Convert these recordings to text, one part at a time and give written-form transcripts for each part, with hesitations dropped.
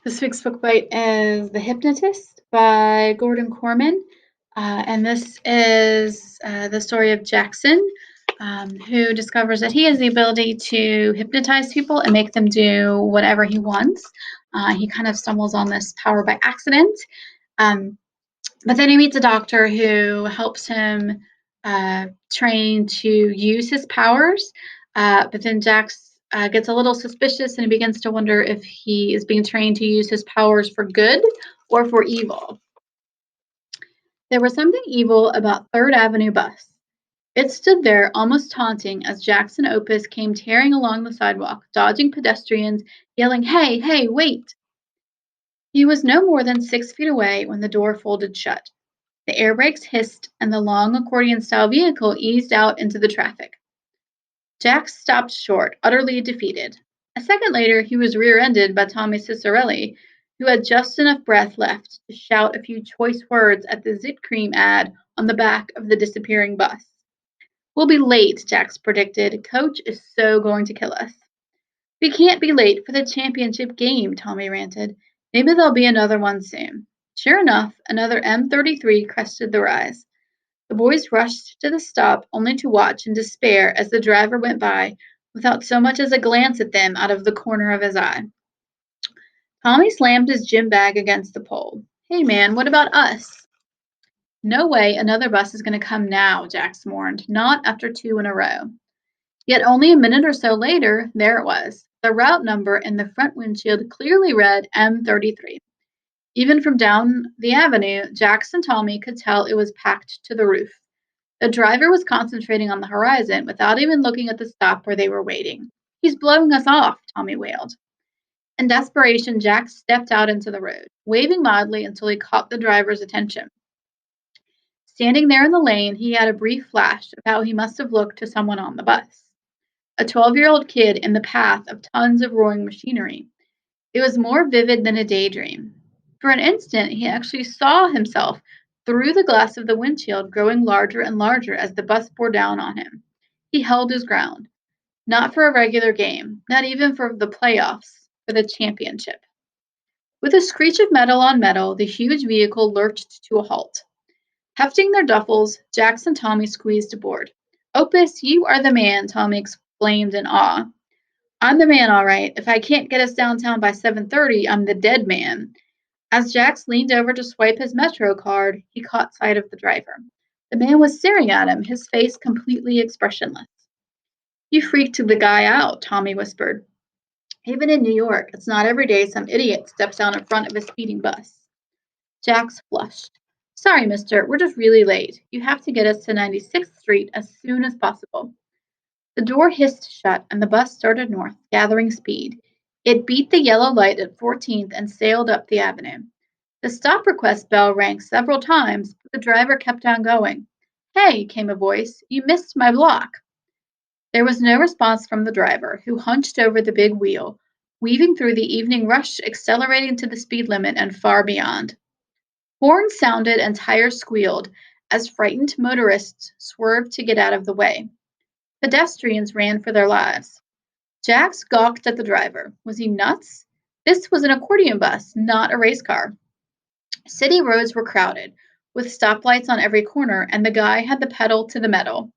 This week's book bite is The Hypnotist by Gordon Corman. And this is the story of Jackson, who discovers that he has the ability to hypnotize people and make them do whatever he wants. He kind of stumbles on this power by accident. Um, but then he meets a doctor who helps him train to use his powers. But then Jax gets a little suspicious and he begins to wonder if he is being trained to use his powers for good or for evil. There was something evil about Third Avenue bus. It stood there almost taunting as Jackson Opus came tearing along the sidewalk, dodging pedestrians, yelling, "Hey, hey, wait!" He was no more than 6 feet away when the door folded shut. The air brakes hissed, and the long accordion-style vehicle eased out into the traffic. Jack stopped short, utterly defeated. A second later, he was rear-ended by Tommy Cicerelli, who had just enough breath left to shout a few choice words at the Zit Cream ad on the back of the disappearing bus. "We'll be late," Jax predicted. "Coach is so going to kill us." "We can't be late for the championship game," Tommy ranted. "Maybe there'll be another one soon." Sure enough, another M33 crested the rise. The boys rushed to the stop only to watch in despair as the driver went by without so much as a glance at them out of the corner of his eye. Tommy slammed his gym bag against the pole. "Hey man, what about us?" "No way another bus is going to come now," Jax mourned. "Not after 2 in a row." Yet only a minute or so later, there it was. The route number in the front windshield clearly read M33. Even from down the avenue, Jax and Tommy could tell it was packed to the roof. The driver was concentrating on the horizon without even looking at the stop where they were waiting. "He's blowing us off," Tommy wailed. In desperation, Jack stepped out into the road, waving mildly until he caught the driver's attention. Standing there in the lane, he had a brief flash of how he must have looked to someone on the bus. A 12-year-old kid in the path of tons of roaring machinery. It was more vivid than a daydream. For an instant, he actually saw himself through the glass of the windshield growing larger and larger as the bus bore down on him. He held his ground. Not for a regular game, not even for the playoffs, for the championship. With a screech of metal on metal, the huge vehicle lurched to a halt. Hefting their duffels, Jax and Tommy squeezed aboard. "Opus, you are the man," Tommy exclaimed in awe. "I'm the man, all right. If I can't get us downtown by 7:30, I'm the dead man." As Jax leaned over to swipe his Metro card, he caught sight of the driver. The man was staring at him, his face completely expressionless. "You freaked the guy out," Tommy whispered. "Even in New York, it's not every day some idiot steps down in front of a speeding bus." Jax flushed. "Sorry, mister, we're just really late. You have to get us to 96th Street as soon as possible." The door hissed shut and the bus started north, gathering speed. It beat the yellow light at 14th and sailed up the avenue. The stop request bell rang several times, but the driver kept on going. "Hey," came a voice, "you missed my block." There was no response from the driver, who hunched over the big wheel, weaving through the evening rush, accelerating to the speed limit and far beyond. Horns sounded and tires squealed as frightened motorists swerved to get out of the way. Pedestrians ran for their lives. Jax gawked at the driver. Was he nuts? This was an accordion bus, not a race car. City roads were crowded, with stoplights on every corner, and the guy had the pedal to the metal.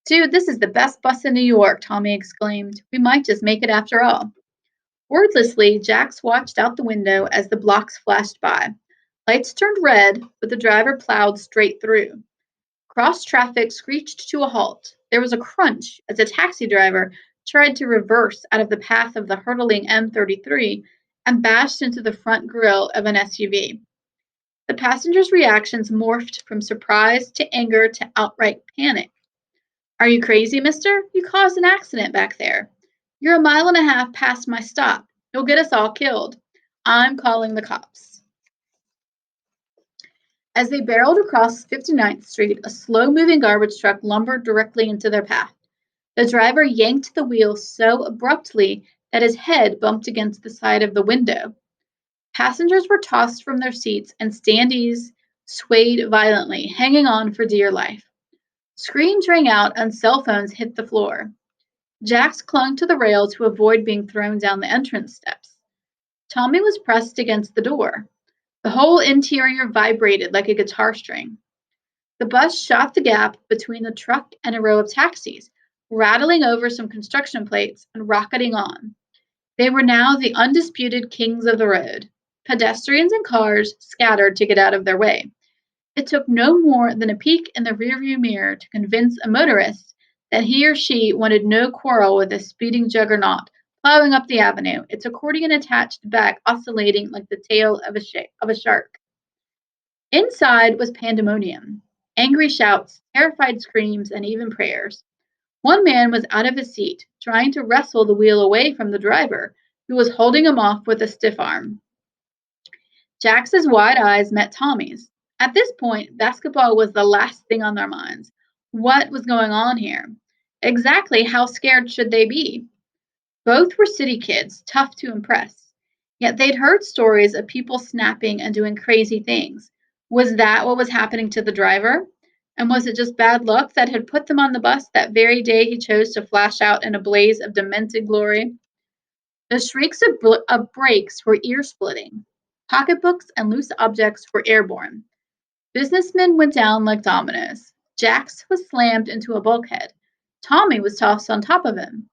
"Dude, this is the best bus in New York," Tommy exclaimed. "We might just make it after all." Wordlessly, Jax watched out the window as the blocks flashed by. Lights turned red, but the driver plowed straight through. Cross traffic screeched to a halt. There was a crunch as a taxi driver tried to reverse out of the path of the hurtling M33 and bashed into the front grille of an SUV. The passengers' reactions morphed from surprise to anger to outright panic. "Are you crazy, mister? You caused an accident back there. You're a mile and a half past my stop. You'll get us all killed. I'm calling the cops." As they barreled across 59th Street, a slow-moving garbage truck lumbered directly into their path. The driver yanked the wheel so abruptly that his head bumped against the side of the window. Passengers were tossed from their seats and standees swayed violently, hanging on for dear life. Screams rang out and cell phones hit the floor. Jax clung to the rail to avoid being thrown down the entrance steps. Tommy was pressed against the door. The whole interior vibrated like a guitar string. The bus shot the gap between the truck and a row of taxis, rattling over some construction plates and rocketing on. They were now the undisputed kings of the road. Pedestrians and cars scattered to get out of their way. It took no more than a peek in the rearview mirror to convince a motorist that he or she wanted no quarrel with this speeding juggernaut plowing up the avenue, its accordion-attached back oscillating like the tail of a shark. Inside was pandemonium. Angry shouts, terrified screams, and even prayers. One man was out of his seat, trying to wrestle the wheel away from the driver, who was holding him off with a stiff arm. Jax's wide eyes met Tommy's. At this point, basketball was the last thing on their minds. What was going on here? Exactly how scared should they be? Both were city kids, tough to impress. Yet they'd heard stories of people snapping and doing crazy things. Was that what was happening to the driver? And was it just bad luck that had put them on the bus that very day he chose to flash out in a blaze of demented glory? The shrieks of brakes were ear-splitting. Pocketbooks and loose objects were airborne. Businessmen went down like dominoes. Jax was slammed into a bulkhead. Tommy was tossed on top of him.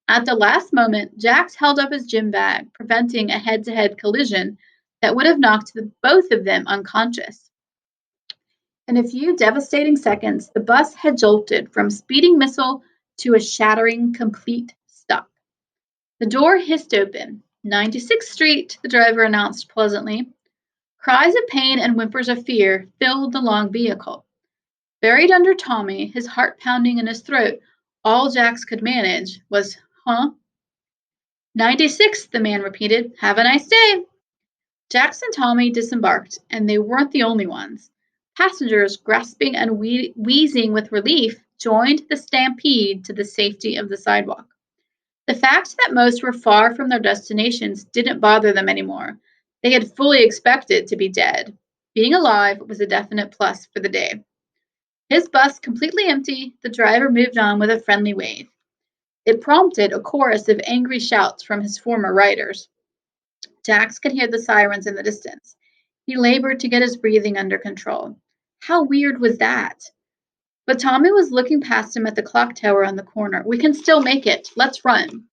At the last moment, Jax held up his gym bag, preventing a head-to-head collision that would have knocked both of them unconscious. In a few devastating seconds, the bus had jolted from speeding missile to a shattering, complete stop. The door hissed open. 96th Street, the driver announced pleasantly. Cries of pain and whimpers of fear filled the long vehicle. Buried under Tommy, his heart pounding in his throat, all Jax could manage was, huh? 96th, the man repeated. Have a nice day. Jax and Tommy disembarked, and they weren't the only ones. Passengers, grasping and wheezing with relief, joined the stampede to the safety of the sidewalk. The fact that most were far from their destinations didn't bother them anymore. They had fully expected to be dead. Being alive was a definite plus for the day. His bus completely empty, the driver moved on with a friendly wave. It prompted a chorus of angry shouts from his former riders. Jax could hear the sirens in the distance. He labored to get his breathing under control. How weird was that? But Tommy was looking past him at the clock tower on the corner. We can still make it. Let's run.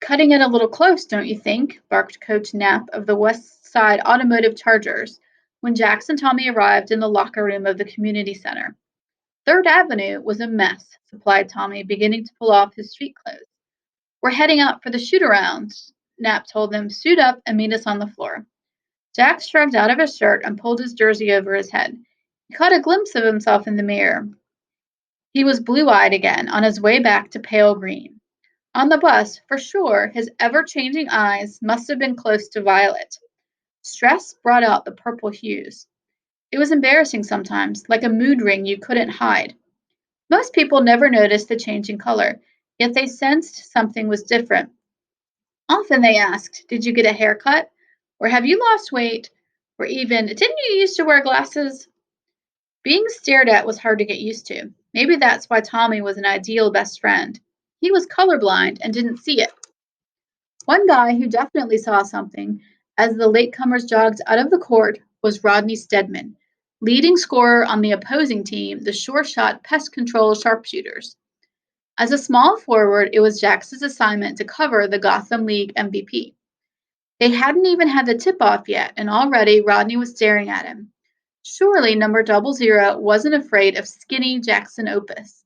Cutting it a little close, don't you think? Barked Coach Knapp of the West Side Automotive Chargers when Jax and Tommy arrived in the locker room of the community center. Third Avenue was a mess, supplied Tommy, beginning to pull off his street clothes. We're heading out for the shoot-around, Knapp told them. Suit up and meet us on the floor. Jack shrugged out of his shirt and pulled his jersey over his head. He caught a glimpse of himself in the mirror. He was blue-eyed again, on his way back to pale green. On the bus, for sure, his ever-changing eyes must have been close to violet. Stress brought out the purple hues. It was embarrassing sometimes, like a mood ring you couldn't hide. Most people never noticed the change in color, yet they sensed something was different. Often they asked, did you get a haircut? Or have you lost weight? Or even, didn't you used to wear glasses? Being stared at was hard to get used to. Maybe that's why Tommy was an ideal best friend. He was colorblind and didn't see it. One guy who definitely saw something as the latecomers jogged out of the court was Rodney Stedman, leading scorer on the opposing team, the sure-shot pest control sharpshooters. As a small forward, it was Jax's assignment to cover the Gotham League MVP. They hadn't even had the tip-off yet, and already Rodney was staring at him. Surely number 00 wasn't afraid of skinny Jackson Opus.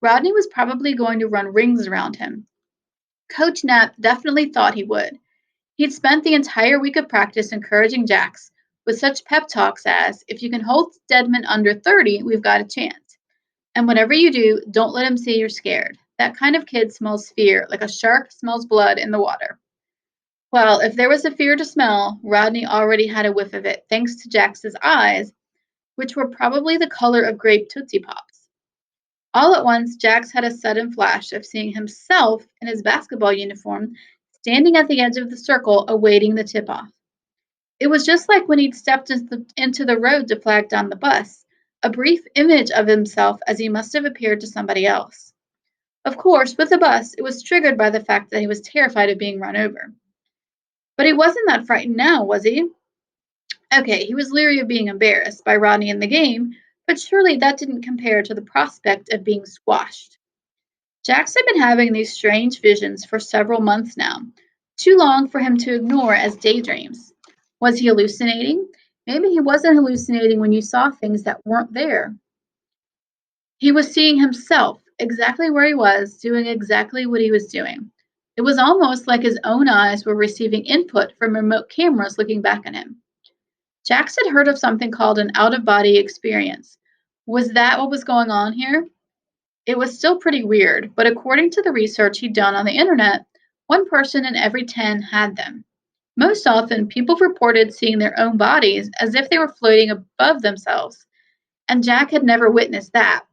Rodney was probably going to run rings around him. Coach Knapp definitely thought he would. He'd spent the entire week of practice encouraging Jax with such pep talks as, if you can hold Stedman under 30, we've got a chance. And whatever you do, don't let him see you're scared. That kind of kid smells fear, like a shark smells blood in the water. Well, if there was a fear to smell, Rodney already had a whiff of it, thanks to Jax's eyes, which were probably the color of grape Tootsie Pops. All at once, Jax had a sudden flash of seeing himself in his basketball uniform standing at the edge of the circle awaiting the tip-off. It was just like when he'd stepped into the road to flag down the bus, a brief image of himself as he must have appeared to somebody else. Of course, with the bus, it was triggered by the fact that he was terrified of being run over. But he wasn't that frightened now, was he? Okay, he was leery of being embarrassed by Rodney in the game, but surely that didn't compare to the prospect of being squashed. Jax had been having these strange visions for several months now, too long for him to ignore as daydreams. Was he hallucinating? Maybe he wasn't hallucinating when you saw things that weren't there. He was seeing himself exactly where he was, doing exactly what he was doing. It was almost like his own eyes were receiving input from remote cameras looking back at him. Jax had heard of something called an out of body experience. Was that what was going on here? It was still pretty weird, but according to the research he'd done on the internet, one person in every 10 had them. Most often, people reported seeing their own bodies as if they were floating above themselves, and Jack had never witnessed that.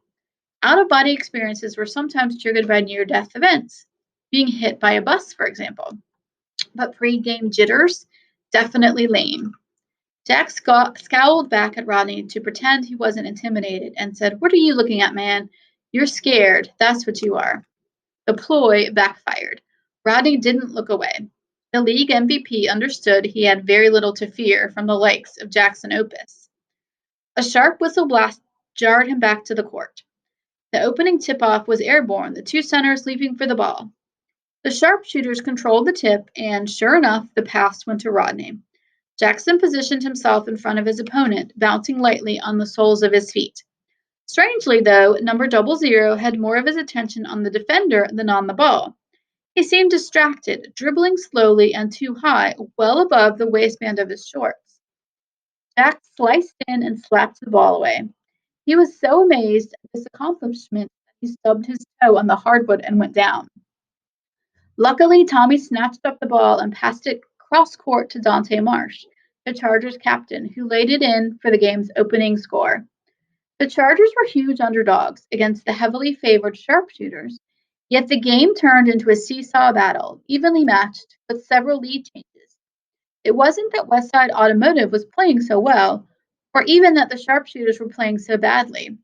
Out of body experiences were sometimes triggered by near death events, being hit by a bus, for example. But pre game jitters? Definitely lame. Jack scowled back at Rodney to pretend he wasn't intimidated and said, "What are you looking at, man? You're scared. That's what you are." The ploy backfired. Rodney didn't look away. The league MVP understood he had very little to fear from the likes of Jackson Opus. A sharp whistle blast jarred him back to the court. The opening tip-off was airborne, the two centers leaping for the ball. The sharpshooters controlled the tip, and sure enough, the pass went to Rodney. Jackson positioned himself in front of his opponent, bouncing lightly on the soles of his feet. Strangely, though, number 00 had more of his attention on the defender than on the ball. He seemed distracted, dribbling slowly and too high, well above the waistband of his shorts. Jack sliced in and slapped the ball away. He was so amazed at this accomplishment that he stubbed his toe on the hardwood and went down. Luckily, Tommy snatched up the ball and passed it cross court to Dante Marsh, the Chargers captain, who laid it in for the game's opening score. The Chargers were huge underdogs against the heavily favored sharpshooters, yet the game turned into a seesaw battle, evenly matched, with several lead changes. It wasn't that Westside Automotive was playing so well, or even that the sharpshooters were playing so badly,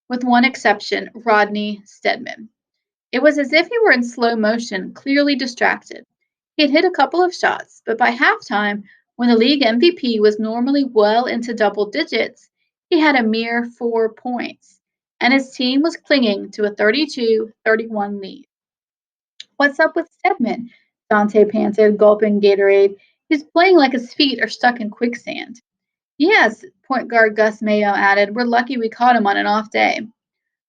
with one exception, Rodney Stedman. It was as if he were in slow motion, clearly distracted. He had hit a couple of shots, but by halftime, when the league MVP was normally well into double digits, he had a mere 4 points, and his team was clinging to a 32-31 lead. "What's up with Stedman?" Dante panted, gulping Gatorade. "He's playing like his feet are stuck in quicksand." "Yes," point guard Gus Mayo added. "We're lucky we caught him on an off day."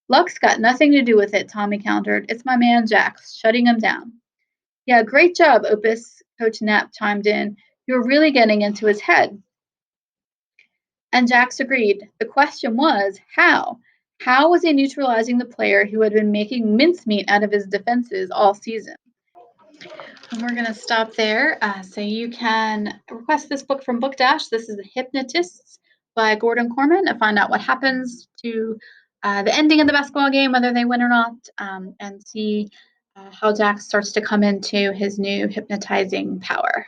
"Luck's got nothing to do with it," Tommy countered. "It's my man Jax, shutting him down." "Yeah, great job, Opus," Coach Knapp chimed in. "You're really getting into his head." And Jax agreed. The question was, how? How was he neutralizing the player who had been making mincemeat out of his defenses all season? And we're going to stop there. So you can request this book from Book Dash. This is The Hypnotists by Gordon Corman to find out what happens to the ending of the basketball game, whether they win or not, and see how Jack starts to come into his new hypnotizing power.